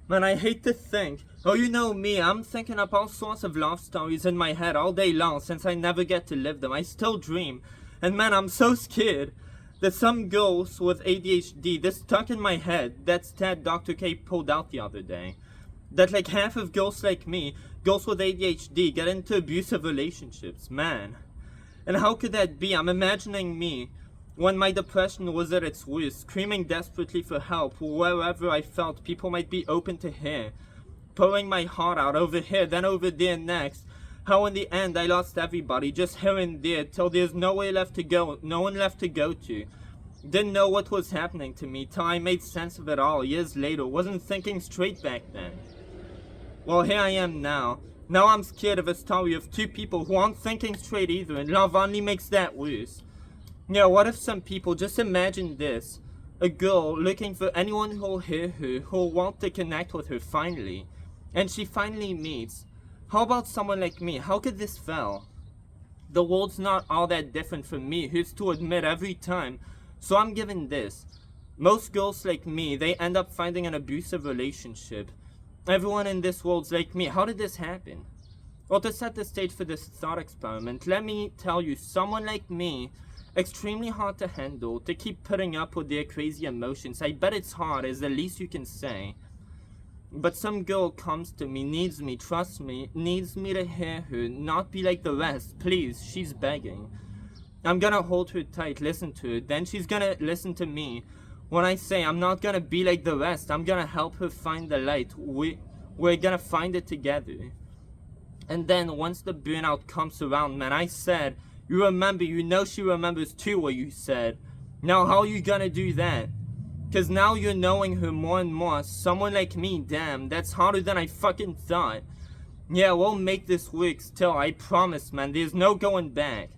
Man, I hate to think. Oh, you know me, I'm thinking up all sorts of love stories in my head all day long since I never get to live them. I still dream. And man, I'm so scared that some girls with ADHD, this stuck in my head, that stat Dr. K pulled out the other day. That like half of girls like me, girls with ADHD, get into abusive relationships. Man. And how could that be? I'm imagining me when my depression was at its worst, screaming desperately for help wherever I felt people might be open to hear, pouring my heart out over here, then over there next. How in the end I lost everybody, just here and there, till there's nowhere left to go, no one left to go to. Didn't know what was happening to me till I made sense of it all years later, wasn't thinking straight back then. Well, here I am now. Now I'm scared of a story of two people who aren't thinking straight either, and love only makes that worse. Yeah, what if some people, just imagine this, a girl looking for anyone who'll hear her, who'll want to connect with her finally, and she finally meets. How about someone like me? How could this fail? The world's not all that different from me, who's to admit every time, so I'm giving this. Most girls like me, they end up finding an abusive relationship. Everyone in this world's like me. How did this happen? Well, to set the stage for this thought experiment, let me tell you, someone like me, extremely hard to handle, to keep putting up with their crazy emotions. I bet it's hard, is the least you can say. But some girl comes to me, needs me, trusts me, needs me to hear her, not be like the rest. Please, she's begging. I'm gonna hold her tight, listen to her, then she's gonna listen to me. When I say I'm not gonna be like the rest, I'm gonna help her find the light. We're gonna find it together. And then once the burnout comes around, man, I said, you remember, you know she remembers too what you said. Now how are you gonna do that? Cause now you're knowing her more and more. Someone like me, damn, that's harder than I fucking thought. Yeah, we'll make this work still, I promise, man, there's no going back.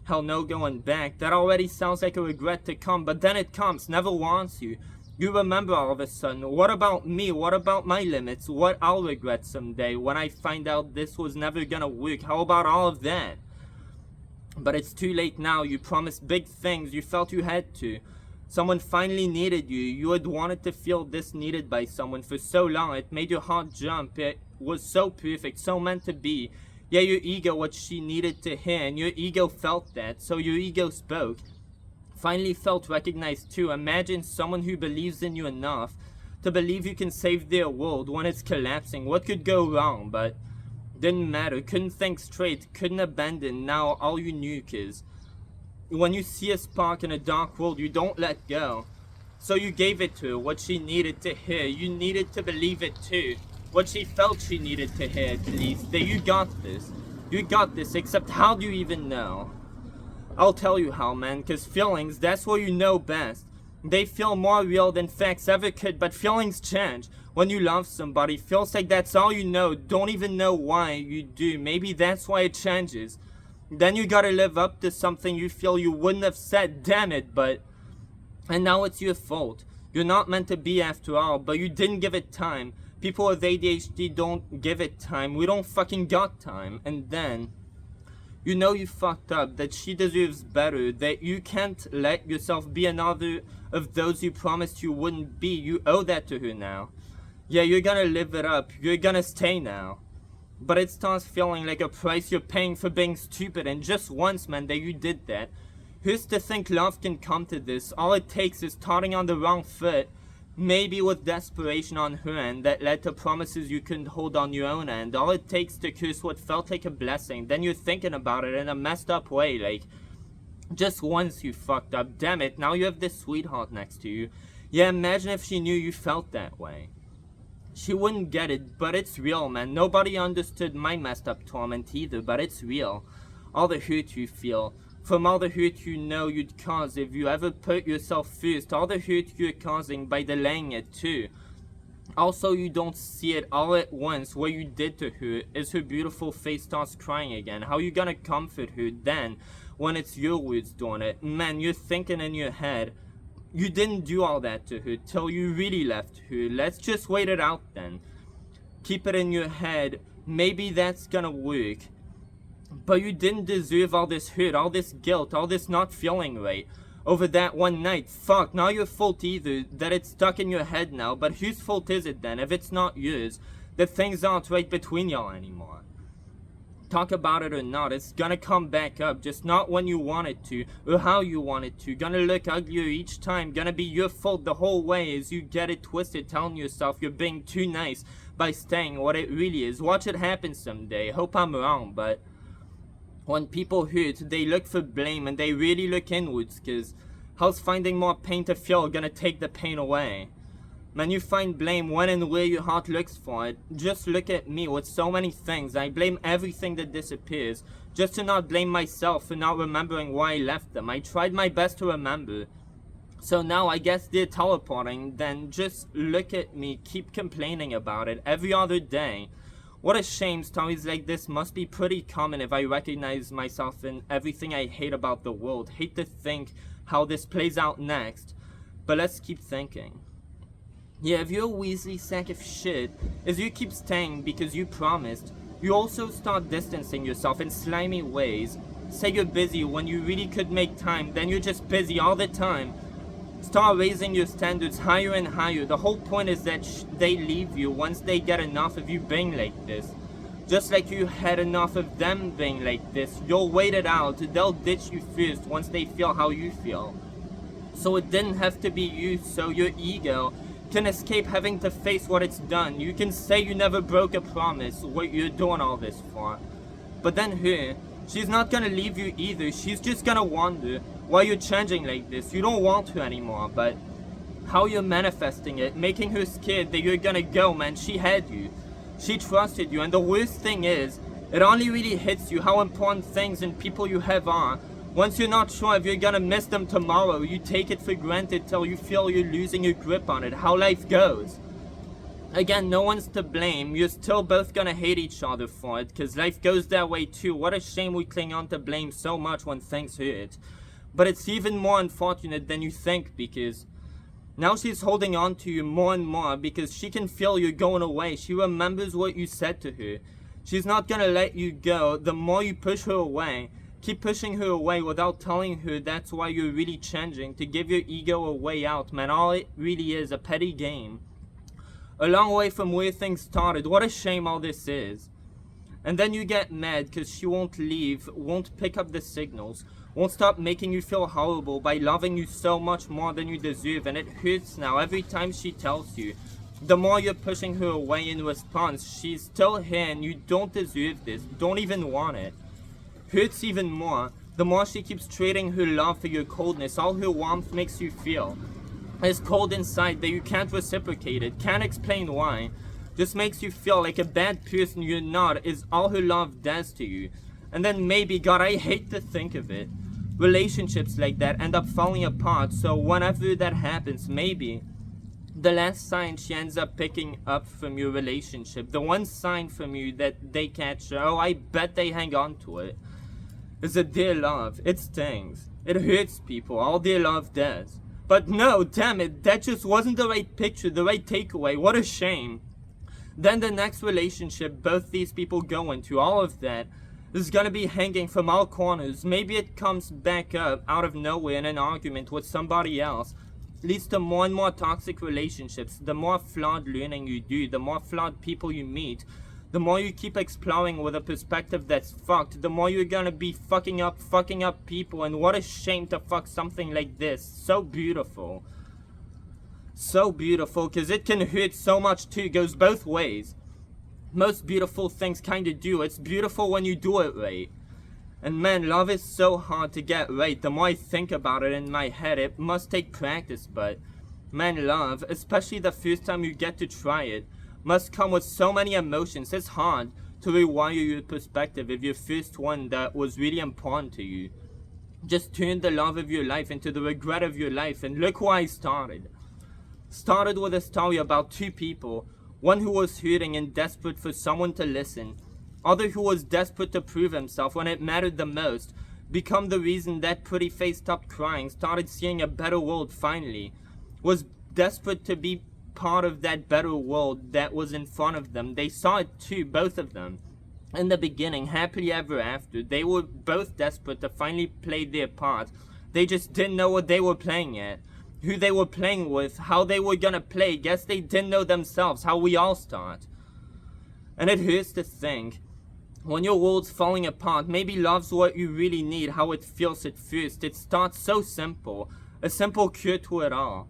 Hell, no going back. That already sounds like a regret to come, but then it comes, never wants you. You remember all of a sudden. What about me? What about my limits? What I'll regret someday when I find out this was never gonna work? How about all of that? But it's too late now. You promised big things. You felt you had to. Someone finally needed you. You had wanted to feel this needed by someone for so long. It made your heart jump. It was so perfect, so meant to be. Yeah, your ego, what she needed to hear, and your ego felt that, so your ego spoke. Finally felt recognized too. Imagine someone who believes in you enough to believe you can save their world when it's collapsing. What could go wrong? But didn't matter, couldn't think straight, couldn't abandon, now all you knew, cause when you see a spark in a dark world, you don't let go. So you gave it to her, what she needed to hear. You needed to believe it too. What she felt she needed to hear, at least. That you got this. You got this, except how do you even know? I'll tell you how, man, cause feelings, that's what you know best. They feel more real than facts ever could, but feelings change. When you love somebody, feels like that's all you know, don't even know why you do. Maybe that's why it changes. Then you gotta live up to something you feel you wouldn't have said, damn it, but... And now it's your fault. You're not meant to be after all, but you didn't give it time. People with ADHD don't give it time. We don't fucking got time. And then, you know you fucked up, that she deserves better, that you can't let yourself be another of those you promised you wouldn't be. You owe that to her now. Yeah, you're gonna live it up. You're gonna stay now. But it starts feeling like a price you're paying for being stupid, and just once, man, that you did that. Who's to think love can come to this? All it takes is starting on the wrong foot. Maybe with desperation on her end that led to promises you couldn't hold on your own end. All it takes to curse what felt like a blessing. Then you're thinking about it in a messed up way, like, just once you fucked up. Damn it, now you have this sweetheart next to you. Yeah, imagine if she knew you felt that way. She wouldn't get it, but it's real, man. Nobody understood my messed up torment either, but it's real. All the hurt you feel. From all the hurt you know you'd cause if you ever put yourself first. All the hurt you're causing by delaying it too. Also, you don't see it all at once. What you did to her is her beautiful face starts crying again. How you gonna comfort her then when it's your words doing it? Man, you're thinking in your head, you didn't do all that to her till you really left her. Let's just wait it out then. Keep it in your head. Maybe that's gonna work. But you didn't deserve all this hurt, all this guilt, all this not feeling right. over that one night. Fuck, not your fault either that it's stuck in your head now, but whose fault is it then if it's not yours that things aren't right between y'all anymore? Talk about it or not, it's gonna come back up, just not when you want it to, or how you want it to. Gonna look uglier each time, gonna be your fault the whole way as you get it twisted, telling yourself you're being too nice by staying what it really is. Watch it happen someday. Hope I'm wrong, but when people hurt, they look for blame and they really look inwards, cause how's finding more pain to feel gonna take the pain away? Man, you find blame when and where your heart looks for it. Just look at me with so many things. I blame everything that disappears, just to not blame myself for not remembering why I left them. I tried my best to remember. So now I guess they're teleporting, then just look at me, keep complaining about it every other day. What a shame, stories like this must be pretty common if I recognize myself in everything I hate about the world. Hate to think how this plays out next, but let's keep thinking. Yeah, if you're a Weasley sack of shit, as you keep staying because you promised, you also start distancing yourself in slimy ways. Say you're busy when you really could make time, then you're just busy all the time. Start raising your standards higher and higher. The whole point is that they leave you once they get enough of you being like this. Just like you had enough of them being like this. You'll wait it out. They'll ditch you first once they feel how you feel. So it didn't have to be you, so your ego can escape having to face what it's done. You can say you never broke a promise, what you're doing all this for. But then her, she's not gonna leave you either. She's just gonna wonder why you're changing like this. You don't want her anymore, but how you're manifesting it, making her scared that you're gonna go, man. She had you. She trusted you, and the worst thing is, it only really hits you how important things and people you have are. Once you're not sure if you're gonna miss them tomorrow, you take it for granted till you feel you're losing your grip on it, how life goes. Again, no one's to blame, you're still both gonna hate each other for it, cause life goes that way too. What a shame we cling on to blame so much when things hurt. But it's even more unfortunate than you think, because now she's holding on to you more and more because she can feel you're going away. She remembers what you said to her. She's not gonna let you go the more you push her away. Keep pushing her away without telling her that's why you're really changing, to give your ego a way out, man. All it really is, a petty game. A long way from where things started. What a shame all this is. And then you get mad because she won't leave, won't pick up the signals, won't stop making you feel horrible by loving you so much more than you deserve, and it hurts now every time she tells you. The more you're pushing her away in response, she's still here and you don't deserve this, don't even want it. Hurts even more, the more she keeps trading her love for your coldness. All her warmth makes you feel is cold inside that you can't reciprocate it, can't explain why. Just makes you feel like a bad person you're not is all her love does to you. And then maybe, God, I hate to think of it, relationships like that end up falling apart, so whenever that happens, maybe the last sign she ends up picking up from your relationship, the one sign from you that they catch, oh, I bet they hang on to it, is a dear love. It stings. It hurts people. All dear love does. But no, damn it, that just wasn't the right picture, the right takeaway. What a shame. Then the next relationship both these people go into, all of that, is gonna be hanging from all corners. Maybe it comes back up out of nowhere in an argument with somebody else. Leads to more and more toxic relationships. The more flawed learning you do, the more flawed people you meet, the more you keep exploring with a perspective that's fucked, the more you're gonna be fucking up people. And what a shame to fuck something like this. So beautiful. So beautiful, because it can hurt so much too. It goes both ways. Most beautiful things kinda do. It's beautiful when you do it right. And man, love is so hard to get right. The more I think about it in my head, it must take practice, but man, love, especially the first time you get to try it, must come with so many emotions. It's hard to rewire your perspective if your first one that was really important to you just turned the love of your life into the regret of your life. And look where I started. Started with a story about two people, one who was hurting and desperate for someone to listen, other who was desperate to prove himself when it mattered the most, become the reason that pretty face stopped crying, started seeing a better world finally, was desperate to be part of that better world that was in front of them. They saw it too, both of them. In the beginning, happily ever after, they were both desperate to finally play their part. They just didn't know what they were playing at, who they were playing with, how they were gonna play. Guess they didn't know themselves, how we all start. And it hurts to think, when your world's falling apart, maybe love's what you really need, how it feels at first. It starts so simple, a simple cure to it all.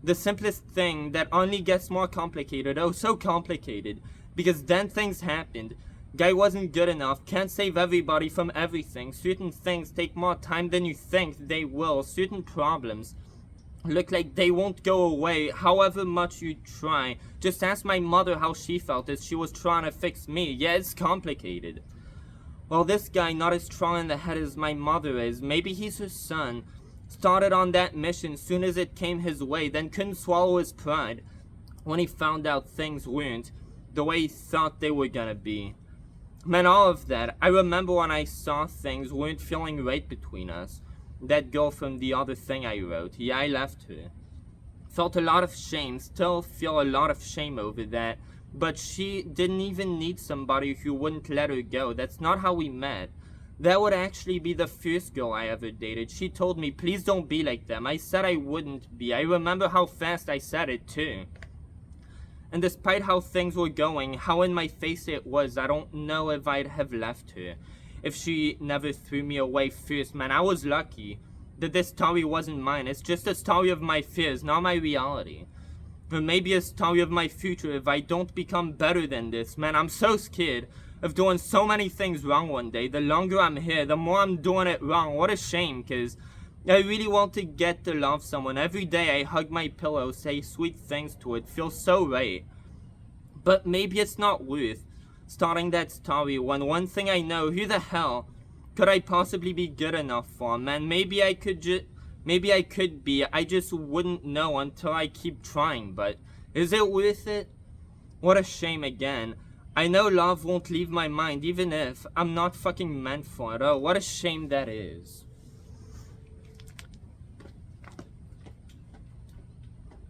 The simplest thing that only gets more complicated, oh so complicated, because then things happened. Guy wasn't good enough, can't save everybody from everything. Certain things take more time than you think they will. Certain problems look like they won't go away however much you try. Just ask my mother how she felt as she was trying to fix me. Yeah, it's complicated. Well, this guy not as strong in the head as my mother is. Maybe he's her son. Started on that mission soon as it came his way, then couldn't swallow his pride when he found out things weren't the way he thought they were gonna be. Man, all of that. I remember when I saw things weren't feeling right between us. That girl from the other thing I wrote, yeah, I left her. Felt a lot of shame, still feel a lot of shame over that. But she didn't even need somebody who wouldn't let her go. That's not how we met. That would actually be the first girl I ever dated. She told me, please don't be like them. I said I wouldn't be. I remember how fast I said it too. And despite how things were going, how in my face it was, I don't know if I'd have left her. If she never threw me away first, man, I was lucky that this story wasn't mine. It's just a story of my fears, not my reality. Or maybe a story of my future if I don't become better than this. Man, I'm so scared of doing so many things wrong one day. The longer I'm here, the more I'm doing it wrong. What a shame, because I really want to get to love someone. Every day I hug my pillow, say sweet things to it, feels so right. But maybe it's not worth starting that story when one thing I know, who the hell could I possibly be good enough for? Man, maybe I could be, I just wouldn't know until I keep trying, but is it worth it? What a shame again. I know love won't leave my mind even if I'm not fucking meant for it. Oh, what a shame that is.